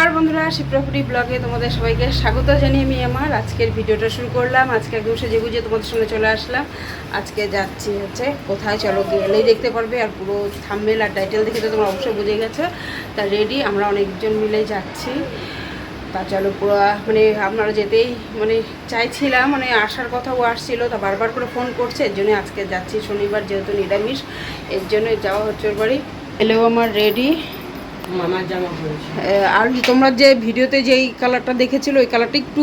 নমস্কার বন্ধুরা, শিপ্রাপুরি ব্লগে তোমাদের সবাইকে স্বাগত জানিয়ে আমি আমার আজকের ভিডিওটা শুরু করলাম। আজকে একদম সেজে গুজে তোমাদের সঙ্গে চলে আসলাম। আজকে যাচ্ছি হচ্ছে কোথায়, চলো গেলেই দেখতে পারবে। আর পুরো থাম্বনেল আর টাইটেল দেখে তো তোমরা অবশ্যই বুঝে গেছো। তা রেডি, আমরা অনেকজন মিলে যাচ্ছি। তা চলো পুরো মানে আপনারা যেতেই মানে চাইছিলাম, মানে আসার কথাও আসছিলো, তা বারবার করে ফোন করছে। এর জন্য আজকে যাচ্ছি, শনিবার যেহেতু নিরামিষ, এর জন্য যাওয়া হচ্ছে ওর বাড়ি। এলেও আমার রেডি মামার জামা পরেছে। আর তোমরা যে ভিডিওতে যেই কালারটা দেখেছিল ওই কালারটা একটু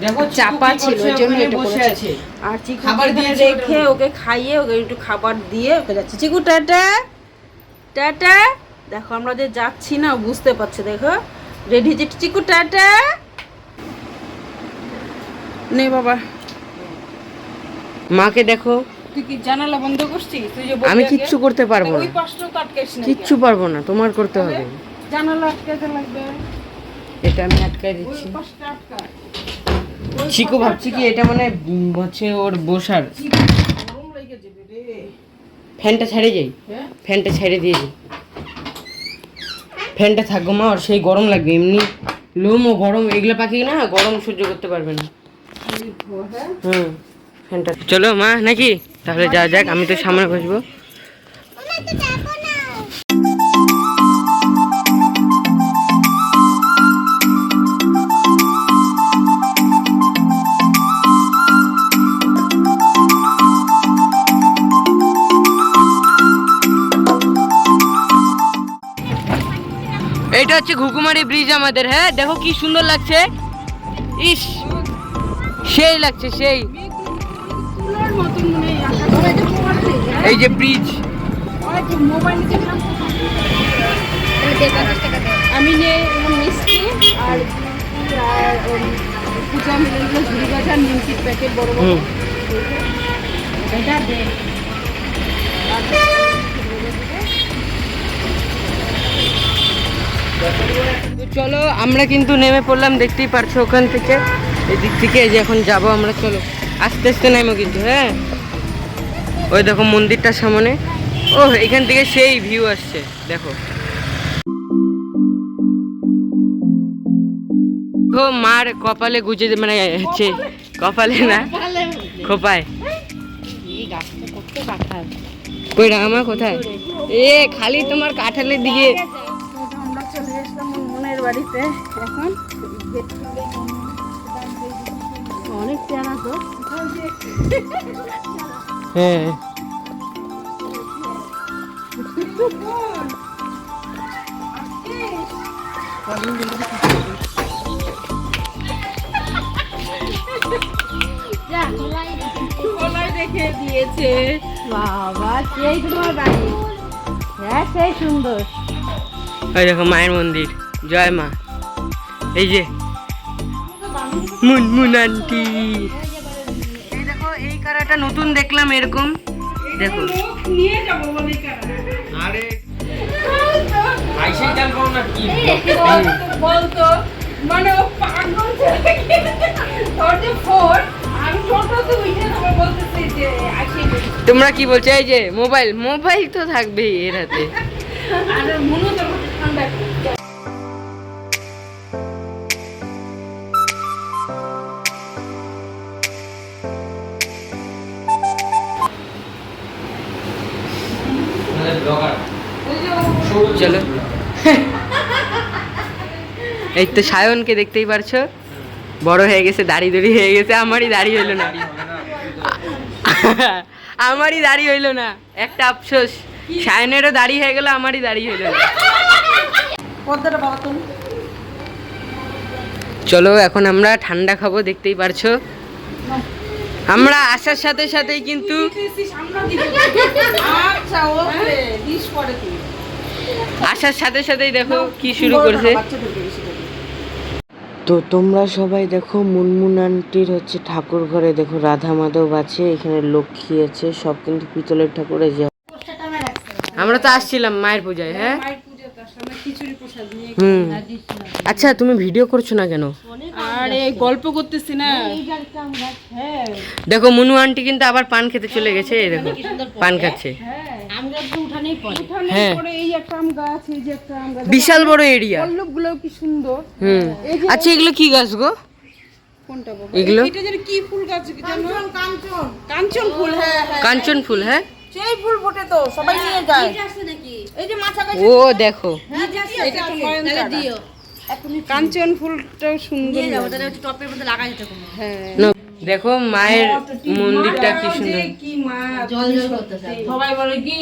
দেখো চাপা ছিল, ওই জন্য এটা বসে করেছে। আছে। আর চিকু খাবার দিয়ে দিয়েছে রেখে ওকে খাইয়ে ওকে একটু খাবার দিয়ে ওকে যাচ্ছে। চিকু টাটা টাটা। দেখো আমরা যে যাচ্ছি না, ও বুঝতে পারছে। দেখো রেডি যে চিকু টাটা নে বাবা। মাকে দেখো, তুই কি জানালা বন্ধ করছিস? তুই যে আমি কিচ্ছু করতে পারবো না, ওই পাশটা তো আটকাইস না, কিচ্ছু পারবো না, তোমার করতে হবে। জানালা আটকাইতে লাগবে, এটা আমি আটকাই ওই দিচ্ছি। পাশটা আটকা। চিকু ভাবছি কি এটা মানে হচ্ছে ওর বসার। গরম লেগে যাবে রে। ফ্যানটা ছেড়ে যাই, হ্যাঁ ফ্যানটা ছেড়ে দিয়ে যাই। ফ্যানটা থাকবো মা, ওর সেই গরম লাগবে। এমনি লোম ও গরম, এগুলো পাখি না গরম সহ্য করতে পারবে না। ফ্যানটা চলো মা নাকি, তাহলে যা যাক, আমি তো সামনে বসবো। এটা হচ্ছে ঘুঘুমারি ব্রিজ আমাদের। হ্যাঁ দেখো কি সুন্দর লাগছে, ইস সেই লাগছে সেই। এই যে ব্রিজ, আমি নিয়ে মিষ্টি আর পূজা মিলে ঝুড়ি গাছা নিমকির প্যাকেট বড় বড়। এটা দে। তো চলো আমরা কিন্তু নেমে পড়লাম, দেখতেই পারছো ওখান থেকে, এদিক থেকে। এই যে এখন যাবো আমরা, চলো আস্তে আস্তে নেমো কিন্তু। হ্যাঁ ওই দেখো মন্দিরটার সামনে, ও এখান থেকে সেই ভিউ আসছে দেখো। ও মার কপালে গুজে, মানে হচ্ছে কপালে না খোপায়। কই রামা কোথায়? এ খালি তোমার কাঁঠালের দিকে। আমরা চলে আসলাম মনের বাড়িতে। এখন অনেক চেনা তো। হ্যাঁ দেখে দিয়েছে বাবা, সেই তোমার বাড়ি। হ্যাঁ সেই সুন্দর। ওই দেখো মায়ের মন্দির, জয় মা। এই যে মুনমুন আন্টি, এই দেখো এই কারাটা নতুন দেখলাম এরকম, দেখো। নিয়ে যাবো বলে আরে আইসেই চাল করো না কি বলতো, মানে ও পাগল ছেলে। তোর যে ফোন, আমি টোটোতে উঠে তোমার বলতেছি যে আসি। তোমরা কি বলছো? এই যে মোবাইল, মোবাইল তো থাকবেই এর হাতে। আর মনু তোর মধ্যে ঠান্ডা। চলো এই তো সায়নকে দেখতেই পারছো, বড় হয়ে গেছে, দাড়ি দড়ি হয়ে গেছে। আমারই দাড়ি হইলো না, আমারই দাড়ি হইলো না, একটা আফসোস। সায়নেরও দাড়ি হয়ে গেল, আমারই দাড়ি হইলো না। চলো এখন আমরা ঠান্ডা খাবো, দেখতেই পারছো। আমরা আসার সাথে সাথেই কিন্তু আচ্ছা ওকে দিস পরে তুই। আসার সাথে সাথেই দেখো কি শুরু করছে। তো তোমরা সবাই দেখো, মুনমুন আন্টির হচ্ছে ঠাকুর ঘরে দেখো রাধা মাধব আছে, এখানে লক্ষ্মী আছে, সব কিন্তু পিতলের ঠাকুর। যে আমরা তো আসছিলাম মায়ের পূজায়। হ্যাঁ আচ্ছা তুমি ভিডিও করছো না কেন? আরে গল্প করতেছি না। দেখো মুনু আন্টি কিন্তু আবার পান খেতে চলে গেছে, এই দেখো পান খাচ্ছে। আমরা তো উঠানে উঠানেই পড়ে। উঠানের হ্যাঁ। পরে এই একটা আম গাছ, এই যে একটা আম গাছ, বিশাল বড় এরিয়া। পল্লবগুলো কি সুন্দর। এই যে আচ্ছা এগুলো কি গাছ গো? কোনটা বাবা? এগুলো? এটা যেন কি ফুল গাছ জানো? কাঞ্চন। কাঞ্চন ফুল, হ্যাঁ হ্যাঁ। কাঞ্চন ফুল, হ্যাঁ। সেই ফুল ফোটে তো সবাই নিয়ে যায়। এই যে মাথা গাছ, ও দেখো, এটা তো নয়নতারা। কাঞ্চন ফুলটাও সুন্দর লাগে। টপের মধ্যে লাগা যেত কোনো। হ্যাঁ। না, দেখো মায়ের মন্দিরটা কি সুন্দর। কি মা, জল জল করতেছে। সবাই বলে কি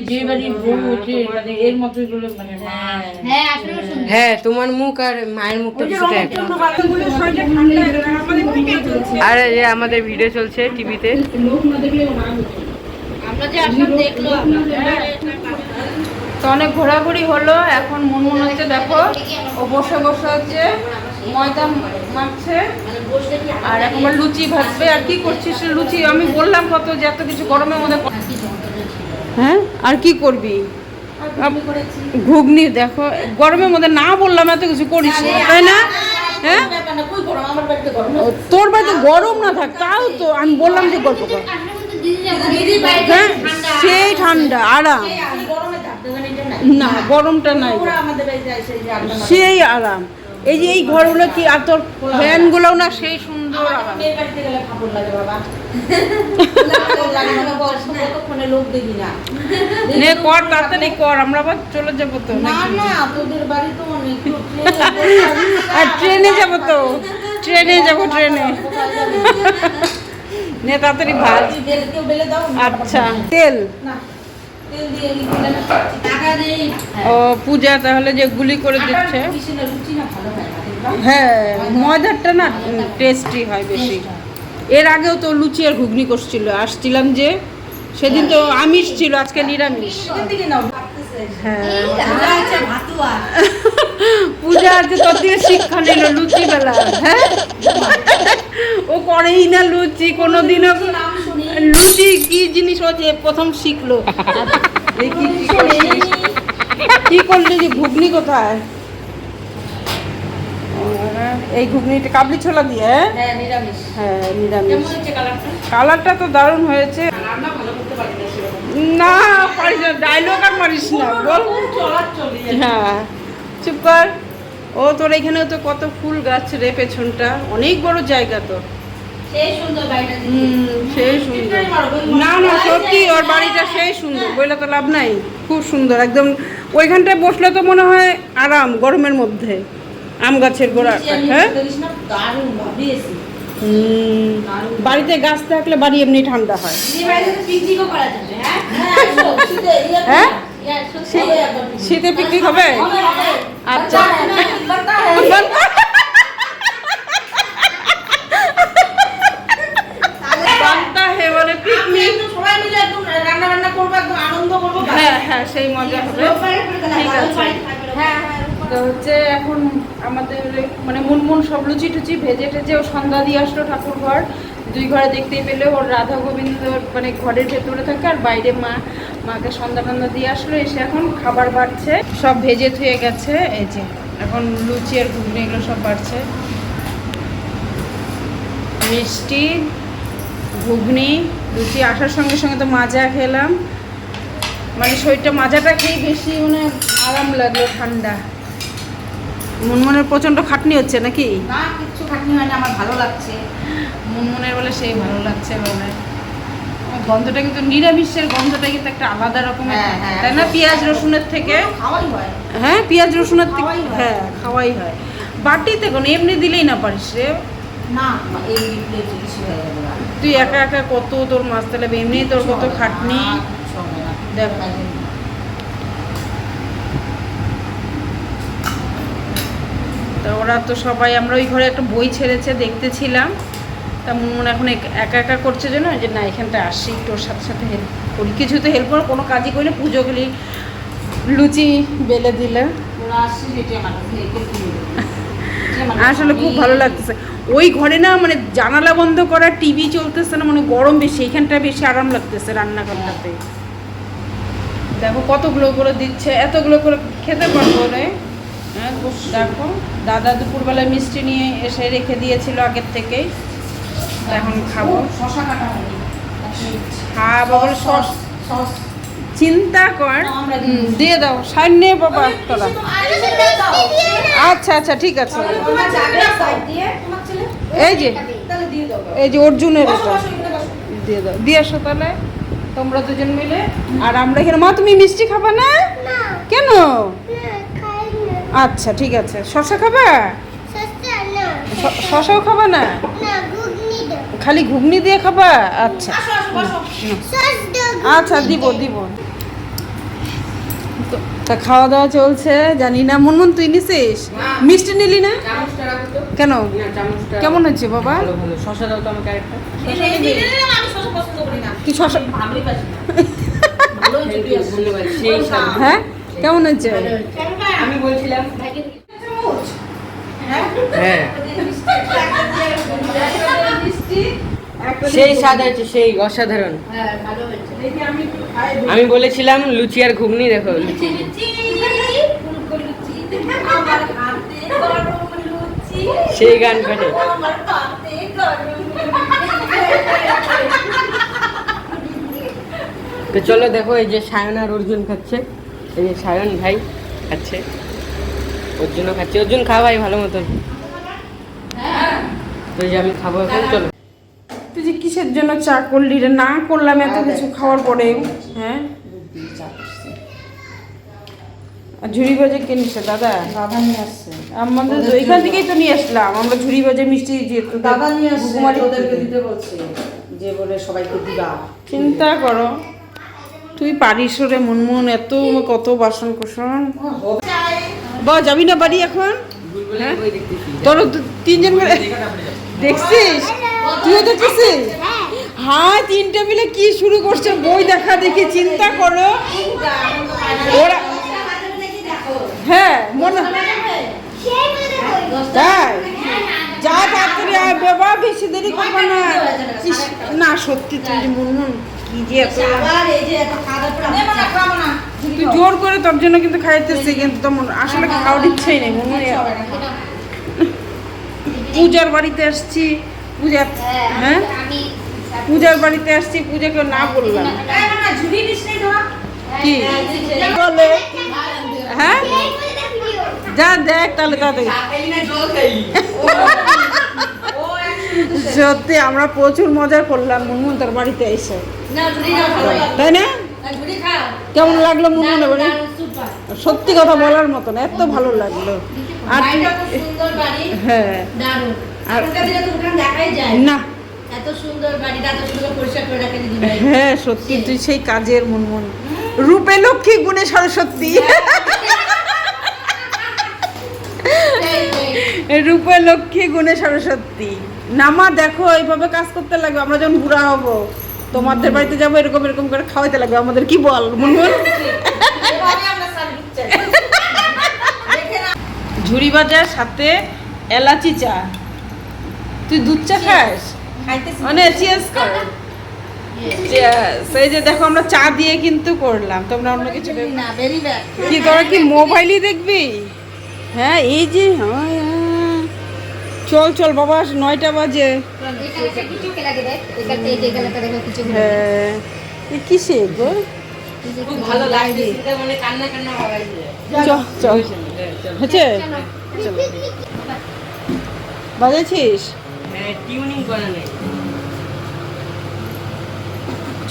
যে বাড়ির বউ হচ্ছে মানে এর মতোই বলে মানে মা। হ্যাঁ আসলে সুন্দর। হ্যাঁ, তোমার মুখ আর মায়ের মুখটা কিছুটা এক। বাগানগুলো শরীরটা ঠান্ডা হয়ে গেল। আমাদের ভিডিও চলছে। আর এই যে আমাদের ভিডিও চলছে টিভিতে। লোক না দেখলে ওরা হচ্ছে। আমরা যে আসলাম দেখলো তো অনেক ঘোরাঘুরি হলো, এখন মন হচ্ছে দেখো ও বসে বসে হচ্ছে ময়দা মাখছে আর এখন লুচি ভাজবে। আর কি করছিস লুচি? আমি বললাম কত যে এত কিছু গরমের মধ্যে হ্যাঁ আর কি করবি? ঘুগনি দেখো গরমের মধ্যে, না বললাম এত কিছু করিস না, তাই না? হ্যাঁ ও, তোর বাড়িতে গরম না থাক তাও তো আমি বললাম যে গল্প কর। হ্যাঁ সেই ঠান্ডা আরাম, না গরমটা নাই, সেই আরাম। এই যে এই ঘরগুলো কি আর তোর ফ্যানগুলো না সেই সুন্দর আরাম। লোক দেখি না নে কর তাড়াতাড়ি কর, আমরা আবার চলে যাবো তো না না তোদের বাড়ি তো অনেক আর ট্রেনে যাবো তো, ট্রেনে যাবো ট্রেনে। নে তাড়াতাড়ি ভাজ। কেউ বেলে দাও আচ্ছা তেল না তেল দিয়ে দিলে না টাকা দেই ও পূজা তাহলে যে গুলি করে দিচ্ছে। বেশি না রুচি না ভালো হয় না হ্যাঁ ময়দারটা না টেস্টি হয় বেশি। এর আগেও তো লুচি আর ঘুগনি করছিল, আসছিলাম যে সেদিন তো আমিষ ছিল, আজকে নিরামিষ। দিকে নাও হ্যাঁ আচ্ছা ভাতুয়া পূজা আজকে তোর থেকে শিক্ষা নিল লুচি বেলা। হ্যাঁ ও করেই না লুচি কোনোদিনও। লুচি কি জিনিস হচ্ছে প্রথম শিখলো। দেখি কি করছিস? কি করলি যে ঘুগনি কোথায়? এই ঘুগনিটা কাবলি ছোলা দিয়ে। হ্যাঁ নিরামিষ হ্যাঁ নিরামিষ। কেমন হচ্ছে কালারটা কালারটা তো দারুণ হয়েছে। রান্না ভালো করতে পারি না সেরকম না পারিস না, ডায়লগ আর মারিস না বল। চলার চলে হ্যাঁ চুপ কর। ও তোর এখানেও তো কত ফুল গাছ রে, পেছনটা অনেক বড় জায়গা তো। সেই সুন্দর বাড়িটা সেই সুন্দর। না না সত্যি ওর বাড়িটা সেই সুন্দর, বইলে তো লাভ নাই। খুব সুন্দর একদম। ওইখানটায় বসলে তো মনে হয় আরাম গরমের মধ্যে, আম গাছের গোড়া। হ্যাঁ দারুণ ভাবিয়েছি বাড়িতে গাছ থাকলে বাড়ি এমনি ঠান্ডা হয়। এই বাড়িতে পিকনিকও করা যাবে। হ্যাঁ হ্যাঁ ইয়া সত্যি শীতে পিকনিক হবে? আচ্ছা বানতা হে বলে পিকনিক। সবাই মিলে একদম রান্না বান্না করবো, একদম আনন্দ করবো। হ্যাঁ হ্যাঁ সেই মজা হবে। ঠিক আছে। হ্যাঁ তো হচ্ছে এখন আমাদের মানে মুনমুন সব লুচি টুচি ভেজে টেজে ও সন্ধ্যা দিয়ে আসলো ঠাকুর ঘর। দুই ঘরে দেখতেই পেলে ওর রাধা গোবিন্দ মানে ঘরের ভেতরে থাকে আর বাইরে মাকে সন্ধ্যা টন্ধা দিয়ে আসলো। এসে এখন খাবার বাড়ছে, সব ভেজে থুয়ে গেছে। এই যে এখন লুচি আর ঘুগনি এগুলো সব বাড়ছে। মিষ্টি ঘুগনি লুচি আসার সঙ্গে সঙ্গে তো মাজা খেলাম, মানে শরীরটা মাজাটা খেয়ে বেশি মানে আরাম লাগলো, ঠান্ডা। মুনমুনের প্রচণ্ড খাটনি হচ্ছে নাকি? না কিচ্ছু খাটনি হয় না, আমার ভালো লাগছে। মুনমুনের বলে সেই ভালো লাগছে বলে। গন্ধটা কিন্তু নিরামিষের গন্ধটা কিন্তু একটা আলাদা রকমের, হ্যাঁ, হ্যাঁ, তাই না? পেঁয়াজ রসুনের থেকে। খাওয়াই হয় হ্যাঁ পেঁয়াজ রসুনের থেকে, খাওয়াই হয়। হ্যাঁ খাওয়াই হয়। বাটিতে কোনো এমনি দিলেই না পারিস রে। না এই প্লেট বেশি হয়ে যাবে না। তুই একা একা কত তোর মাছ তাহলে এমনি তোর কত খাটনি। কিচ্ছু হবে না। দেখ তা ওরা তো সবাই, আমরা ওই ঘরে একটা বই ছেড়েছে দেখতেছিলাম। তা মনে এখন একা একা করছে জন্য যে না এখানটা আসি তোর সাথে সাথে হেল্প করি। কিছু তো হেল্প করো, কোনো কাজই করি না, পুজো করি, লুচি বেলে দিলে। ওরা আসছে সেটাই আমার কাছে একে কিনে দেবে। আসলে খুব ভালো লাগতেছে। ওই ঘরে না মানে জানালা বন্ধ করা, টিভি চলতেছে না, মানে গরম বেশি, এইখানটা বেশি আরাম লাগতেছে রান্নাঘরটাতে। দেখো কতগুলো করে দিচ্ছে, এতগুলো করে খেতে পারবো রে। হ্যাঁ দেখো দাদা দুপুরবেলায় মিষ্টি নিয়ে এসে রেখে দিয়েছিল আগের থেকেই, এখন খাবো। শশা কাটা হয়নি। হ্যাঁ বাবা সস, সস চিন্তা কর। দিয়ে দাও, সাইড নিয়ে বাবা তোরা। আচ্ছা আচ্ছা ঠিক আছে। এই যে এই যে অর্জুনের এটা দিয়ে দাও, দিয়ে আসো তাহলে তোমরা দুজন মিলে। আর আমরা এখানে, মা তুমি মিষ্টি খাবা না? কেন? আচ্ছা ঠিক আছে। শশা খাবা? শশাও খাবা না? খালি ঘুগনি দিয়ে খাবা? আচ্ছা আচ্ছা দিব দিব। তা খাওয়া দাওয়া চলছে, জানি না। মুনমুন তুই নিছিস? মিষ্টি নিলি না কেন? কেমন হচ্ছে বাবা? শশা দাও তো আমাকে আরেকটা। তুই শশা সেই স্বাদ। হ্যাঁ কেমন হচ্ছে? আমি বলছিলাম হ্যাঁ সেই স্বাদ আছে, সেই অসাধারণ। আমি বলেছিলাম লুচি আর ঘুগনি, দেখো লুচি। সেই গান করে। তো চলো দেখো, এই যে সায়ন আর অর্জুন খাচ্ছে। এই যে সায়ন ভাই খাচ্ছে, অর্জুনও খাচ্ছে। অর্জুন খা ভাই ভালো মতন। তো এই যে আমি খাবো এখন, চলো। তুই যে কিসের জন্য চা করলি রে? না করলাম এত কিছু খাওয়ার পরেও। হ্যাঁ আর ঝুড়ি ভাজা কে নিচ্ছে? দাদা নিয়ে আসছে। আমাদের এখান থেকেই তো নিয়ে আসলাম আমরা ঝুড়ি ভাজা মিষ্টি। দাদা নিয়ে আসছে, ওদেরকে দিতে বলছে, যে বলে সবাইকে দিবা। চিন্তা করো, তুই পারিস রে মুনমুন, এত কত বাসন কোসন। বা যাবি না বাড়ি এখন? হ্যাঁ তোর তিনজন মিলে দেখছিস? তুইও দেখছিস? হ্যাঁ তিনটে মিলে কি শুরু করছে বই দেখা দেখি। চিন্তা করো ওরা। হ্যাঁ মনে তাই যা তাড়াতাড়ি আয় বাবা, বেশি দেরি করবো না। না সত্যি তুই যে মুনমুন কি যে এত, তুই জোর করে তোর জন্য কিন্তু খাইতেছি, কিন্তু তেমন আসলে খাওয়ার ইচ্ছাই নেই মুনমুন। পূজার বাড়িতে আসছি, পূজা হ্যাঁ পূজার বাড়িতে আসছি, পূজাকে না বললাম কি বলে। হ্যাঁ যা দেখ তাহলে তাড়াতাড়ি। সত্যি আমরা প্রচুর মজা করলাম মুনমুন তোর বাড়িতে এসে, তাই না? কেমন লাগলো মুনমুনের বাড়ি? সত্যি কথা বলার মতন এত ভালো লাগলো। আর হ্যাঁ আর না হ্যাঁ সত্যি তুই সেই কাজের মুনমুন, রূপে লক্ষ্মী গুণে সরস্বতী। রূপে লক্ষ্মী গুণে সরস্বতী। নামা দেখো এইভাবে কাজ করতে লাগবে। আমরা যখন বুড়া হব তোমাদের বাড়িতে যাবো, এরকম এরকম করে খাওয়াইতে লাগবে আমাদের, কি বল মুনমুন? ঝুড়ি ভাজার সাথে এলাচি চা। তুই দুধ চা খাস? মানে চিয়ার্স কর। সেই যে দেখো আমরা চা দিয়ে কিন্তু করলাম, তোমরা অন্য কিছু কি? তোরা কি মোবাইলই দেখবি? হ্যাঁ এই যে চল চল বাবা, 9টা বাজে। হ্যাঁ কিসে গো? খুব ভালো লাগছে, মানে কান্না কান্না হবে। চল চল হচ্ছে বাজেছিস? হ্যাঁ টিউনিং করা নেই।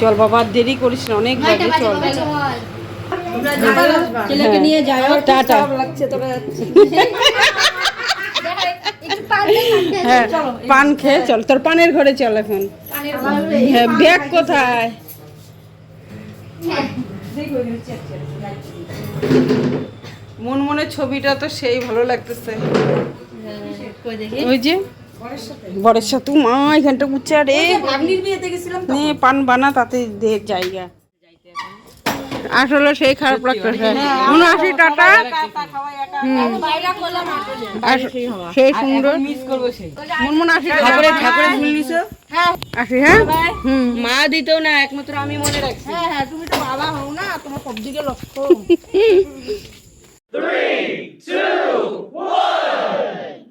চল বাবা দেরি করিস না, অনেক বাজে। চল ছেলেকে নিয়ে যাও। টাটা। হ্যাঁ পান খেয়ে চল, তোর পানের ঘরে চল এখন। হ্যাঁ ব্যাগ কোথায়? মুনমুনের ছবিটা তো সেই ভালো লাগতেছে। ওই যে বরের সাথে মা এখানটা উচ্চা রে, পান বানা তাতে দে জায়গা। আসলে সেই খারাপ লাগতেছে। মনে আসি টাটা। সেই সুন্দর মিস করবো সেই। মুনমুন আসি ঠাকুরের ফুল নিছো? আসি। হ্যাঁ মা দিতেও না, একমাত্র আমি মনে রাখছি। হ্যাঁ তুমি তো বাবা হও না, তোমার সব দিকে লক্ষ্য। 3, 2, 1